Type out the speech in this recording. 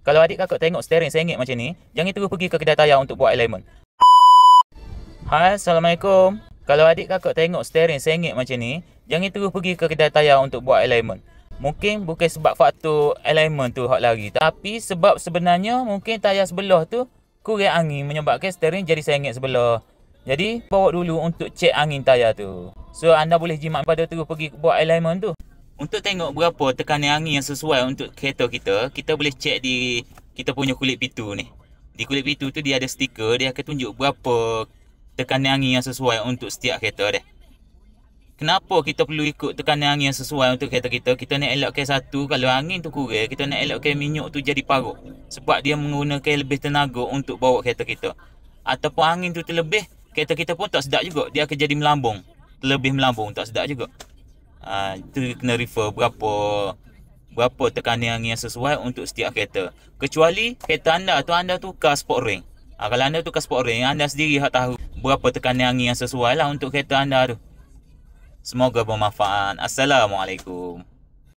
Kalau adik kakak tengok steering sengit macam ni, jangan terus pergi ke kedai tayar untuk buat alignment. Hai, Assalamualaikum. Kalau adik kakak tengok steering sengit macam ni, jangan terus pergi ke kedai tayar untuk buat alignment. Mungkin bukan sebab faktor alignment tu hak lari, tapi sebab sebenarnya mungkin tayar sebelah tu kurang angin menyebabkan steering jadi sengit sebelah. Jadi bawa dulu untuk cek angin tayar tu. So anda boleh jimat pada terus pergi buat alignment tu. Untuk tengok berapa tekanan angin yang sesuai untuk kereta kita, kita boleh cek di kita punya kulit pitu ni. Di kulit pitu tu dia ada stiker, dia akan tunjuk berapa tekanan angin yang sesuai untuk setiap kereta dia. Kenapa kita perlu ikut tekanan angin yang sesuai untuk kereta kita? Kita nak elakkan satu, kalau angin tu kurang, kita nak elakkan minyak tu jadi parut. Sebab dia menggunakan lebih tenaga untuk bawa kereta kita. Ataupun angin tu terlebih, kereta kita pun tak sedap juga. Dia akan jadi melambung. Terlebih melambung, tak sedap juga. Itu kena refer berapa tekanan angin yang sesuai untuk setiap kereta. Kecuali kereta anda tukar sport ring. Kalau anda tukar sport ring, anda sendiri hak tahu berapa tekanan angin yang sesuai lah untuk kereta anda tu. Semoga bermanfaat. Assalamualaikum.